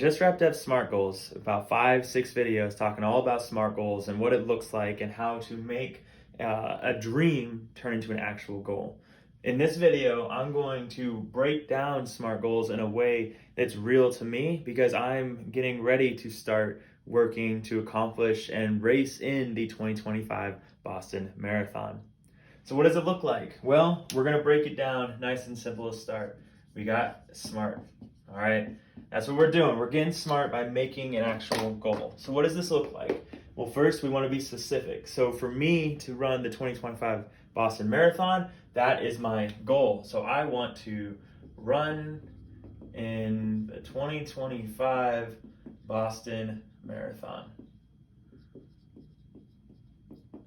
just wrapped up SMART goals, about 5, 6 videos talking all about SMART goals and what it looks like and how to make a dream turn into an actual goal. In this video, I'm going to break down SMART goals in a way that's real to me because I'm getting ready to start working to accomplish and race in the 2025 Boston Marathon. So what does it look like? Well, we're going to break it down nice and simple to start. We got SMART. All right, that's what we're doing. We're getting smart by making an actual goal. So what does this look like? Well, first we want to be specific. So for me to run the 2025 Boston Marathon, that is my goal. So I want to run in the 2025 Boston Marathon.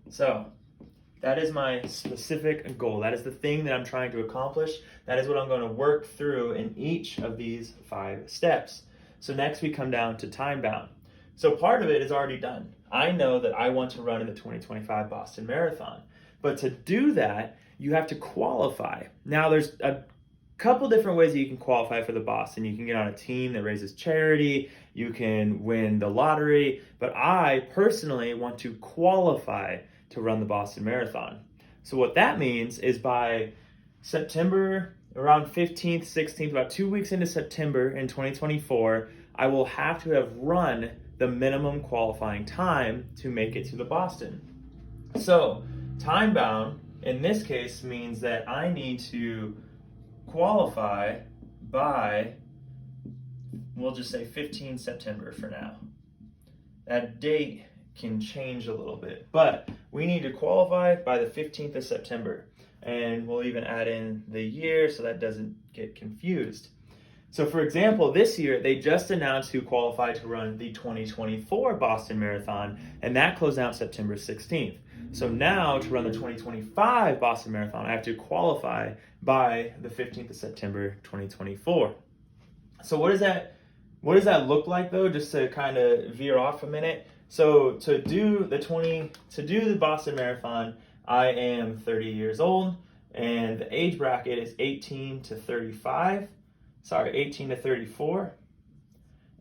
So that is my specific goal. That is the thing that I'm trying to accomplish. That is what I'm going to work through in each of these 5 steps. So next we come down to time bound. So part of it is already done. I know that I want to run in the 2025 Boston Marathon. But to do that, you have to qualify. Now there's a couple different ways that you can qualify for the Boston. You can get on a team that raises charity. You can win the lottery. But I personally want to qualify to run the Boston Marathon. So what that means is by September, around 15th, 16th, about 2 weeks into September in 2024, I will have to have run the minimum qualifying time to make it to the Boston. So time bound in this case means that I need to qualify by, we'll just say 15 September for now. That date can change a little bit, but we need to qualify by the 15th of September, and we'll even add in the year so that doesn't get confused. So for example, this year they just announced who qualified to run the 2024 Boston Marathon, and that closed out September 16th. So now to run the 2025 Boston Marathon, I have to qualify by the 15th of September 2024. So what does that look like though, just to kind of veer off a minute? So to do the Boston Marathon, I am 30 years old, and the age bracket is 18 to 34.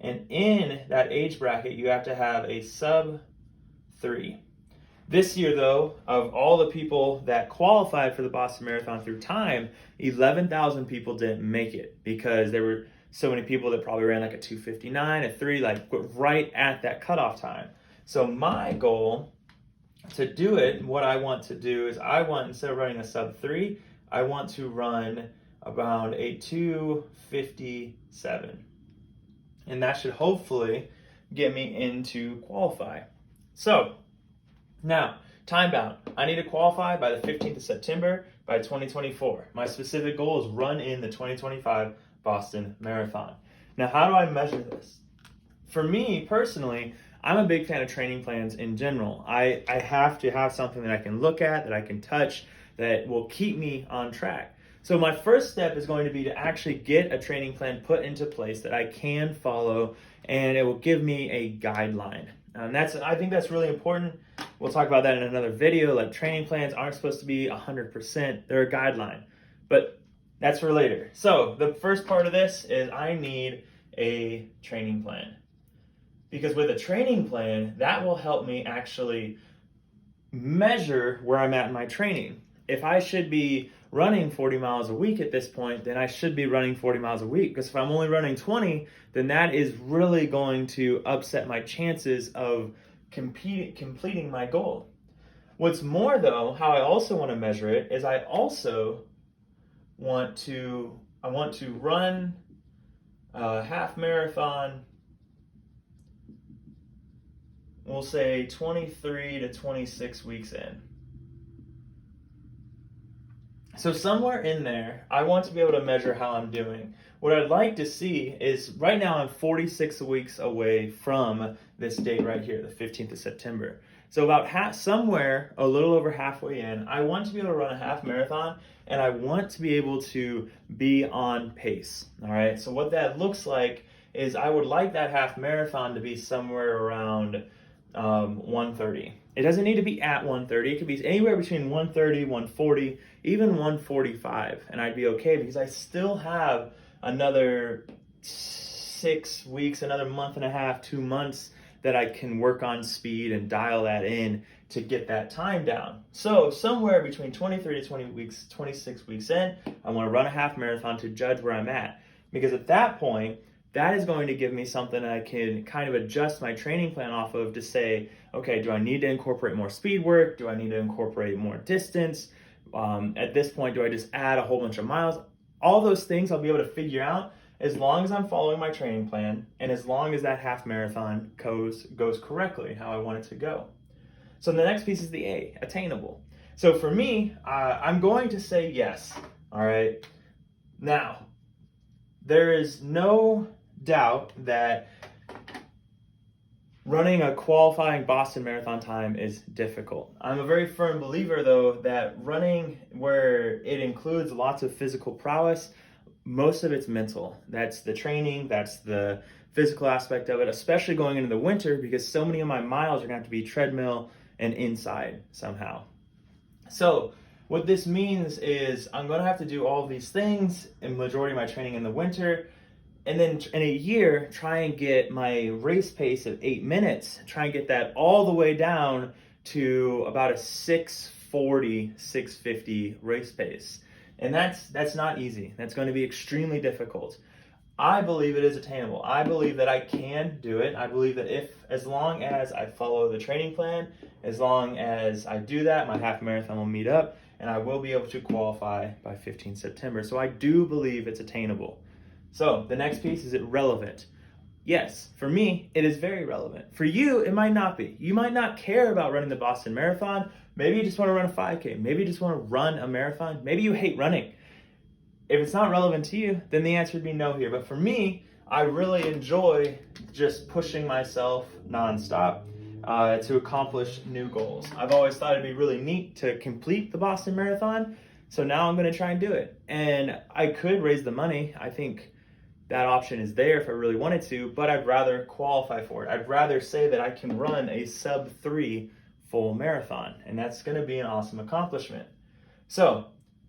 And in that age bracket, you have to have a sub 3. This year, though, of all the people that qualified for the Boston Marathon through time, 11,000 people didn't make it because there were so many people that probably ran like a 2:59, a 3, like right at that cutoff time. So my goal to do it, what I want to do is instead of running a sub 3, I want to run around a 2:57. And that should hopefully get me into qualify. So now, time bound. I need to qualify by the 15th of September by 2024. My specific goal is run in the 2025 Boston Marathon. Now, how do I measure this? For me personally, I'm a big fan of training plans in general. I have to have something that I can look at, that I can touch, that will keep me on track. So my first step is going to be to actually get a training plan put into place that I can follow, and it will give me a guideline. I think that's really important. We'll talk about that in another video. Like, training plans aren't supposed to be 100%. They're a guideline, but that's for later. So the first part of this is I need a training plan, because with a training plan, that will help me actually measure where I'm at in my training. If I should be running 40 miles a week at this point, then I should be running 40 miles a week. Because if I'm only running 20, then that is really going to upset my chances of completing my goal. What's more though, how I also want to measure it is I want to run a half marathon, we'll say 23 to 26 weeks in. So somewhere in there, I want to be able to measure how I'm doing. What I'd like to see is, right now I'm 46 weeks away from this date right here, the 15th of September. So about somewhere a little over halfway in, I want to be able to run a half marathon, and I want to be able to be on pace. All right. So what that looks like is I would like that half marathon to be somewhere around 1:30. It doesn't need to be at 1:30. It could be anywhere between 1:30, 1:40, even 1:45, and I'd be okay because I still have another 6 weeks, another month and a half, 2 months that I can work on speed and dial that in to get that time down. So somewhere between 23 to 26 weeks in, I want to run a half marathon to judge where I'm at. Because at that point, that is going to give me something I can kind of adjust my training plan off of to say, okay, do I need to incorporate more speed work? Do I need to incorporate more distance? At this point, do I just add a whole bunch of miles? All those things I'll be able to figure out as long as I'm following my training plan and as long as that half marathon goes correctly, how I want it to go. So the next piece is the A, attainable. So for me, I'm going to say yes, all right? Now, there is no doubt that running a qualifying Boston Marathon time is difficult. I'm a very firm believer, though, that running where it includes lots of physical prowess, most of it's mental. That's the training, that's the physical aspect of it, especially going into the winter because so many of my miles are going to have to be treadmill and inside somehow. So what this means is I'm going to have to do all of these things in majority of my training in the winter, and then in a year try and get my race pace of 8 minutes, try and get that all the way down to about a 6:40, 6:50 race pace. And that's not easy. That's going to be extremely difficult. I believe it is attainable. I believe that I can do it. I believe that as long as I follow the training plan, as long as I do that, my half marathon will meet up and I will be able to qualify by 15 September. So I do believe it's attainable. So the next piece, is it relevant? Yes, for me, it is very relevant. For you, it might not be. You might not care about running the Boston Marathon. Maybe you just want to run a 5K. Maybe you just want to run a marathon. Maybe you hate running. If it's not relevant to you, then the answer would be no here. But for me, I really enjoy just pushing myself nonstop to accomplish new goals. I've always thought it'd be really neat to complete the Boston Marathon. So now I'm going to try and do it. And I could raise the money. I think that option is there if I really wanted to, but I'd rather qualify for it. I'd rather say that I can run a sub-3 full marathon, and that's going to be an awesome accomplishment. So,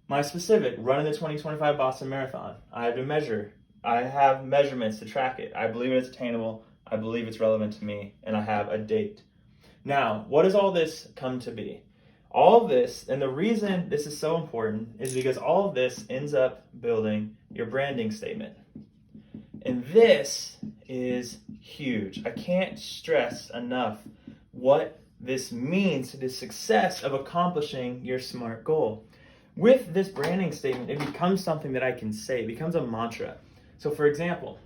my specific, running the 2025 Boston Marathon, I have to measure. I have measurements to track it. I believe it's attainable. I believe it's relevant to me, and I have a date. Now, what does all this come to be? All of this, and the reason this is so important is because all of this ends up building your branding statement. And this is huge. I can't stress enough what this means to the success of accomplishing your SMART goal. With this branding statement, it becomes something that I can say. It becomes a mantra. So for example,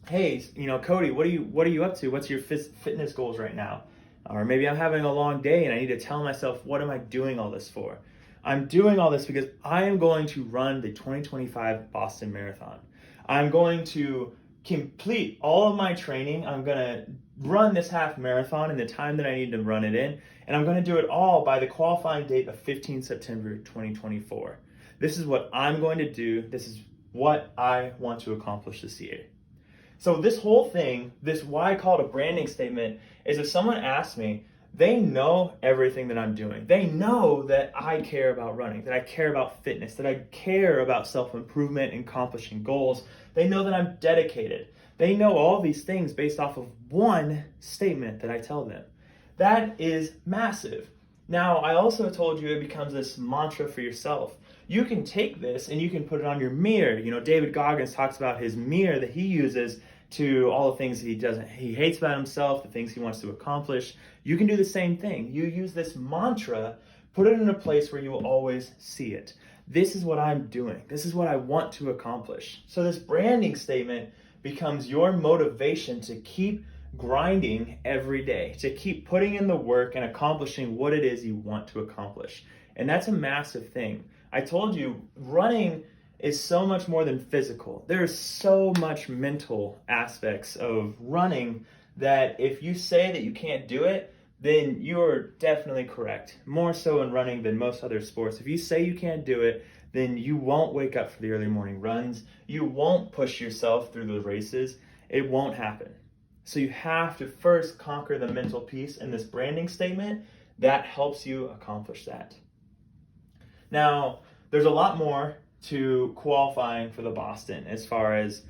hey, Cody, what are you up to? What's your fitness goals right now? Or maybe I'm having a long day and I need to tell myself, what am I doing all this for? I'm doing all this because I am going to run the 2025 Boston Marathon. I'm going to complete all of my training. I'm going to run this half marathon in the time that I need to run it in. And I'm going to do it all by the qualifying date of 15 September 2024. This is what I'm going to do. This is what I want to accomplish this year. So this whole thing, this why I call it a branding statement, is if someone asks me, they know everything that I'm doing. They know that I care about running, that I care about fitness, that I care about self-improvement and accomplishing goals. They know that I'm dedicated. They know all these things based off of one statement that I tell them. That is massive. Now, I also told you it becomes this mantra for yourself. You can take this and you can put it on your mirror. David Goggins talks about his mirror that he uses to all the things he hates about himself, the things he wants to accomplish. You can do the same thing. You use this mantra, put it in a place where you will always see it. This is what I'm doing. This is what I want to accomplish. So this branding statement becomes your motivation to keep grinding every day, to keep putting in the work and accomplishing what it is you want to accomplish. And that's a massive thing. I told you, running is so much more than physical. There is so much mental aspects of running that if you say that you can't do it, then you're definitely correct. More so in running than most other sports. If you say you can't do it, then you won't wake up for the early morning runs. You won't push yourself through the races. It won't happen. So you have to first conquer the mental piece in this branding statement. That helps you accomplish that. Now, there's a lot more to qualifying for the Boston as far as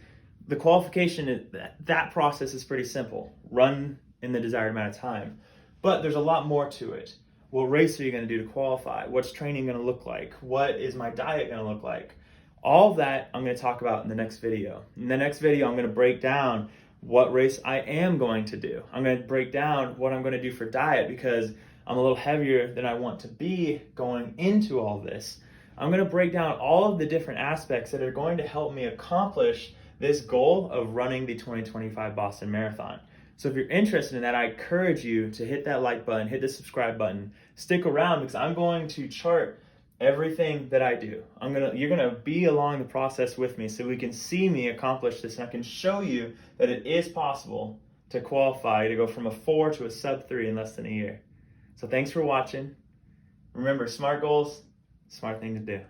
the qualification, that process is pretty simple. Run in the desired amount of time. But there's a lot more to it. What race are you going to do to qualify? What's training going to look like? What is my diet going to look like? All of that I'm going to talk about in the next video. In the next video, I'm going to break down what race I am going to do. I'm going to break down what I'm going to do for diet because I'm a little heavier than I want to be going into all this. I'm going to break down all of the different aspects that are going to help me accomplish this goal of running the 2025 Boston Marathon. So if you're interested in that, I encourage you to hit that like button, hit the subscribe button, stick around because I'm going to chart everything that I do. You're gonna be along the process with me so we can see me accomplish this, and I can show you that it is possible to qualify to go from a 4 to a sub 3 in less than a year. So thanks for watching. Remember, smart goals, smart thing to do.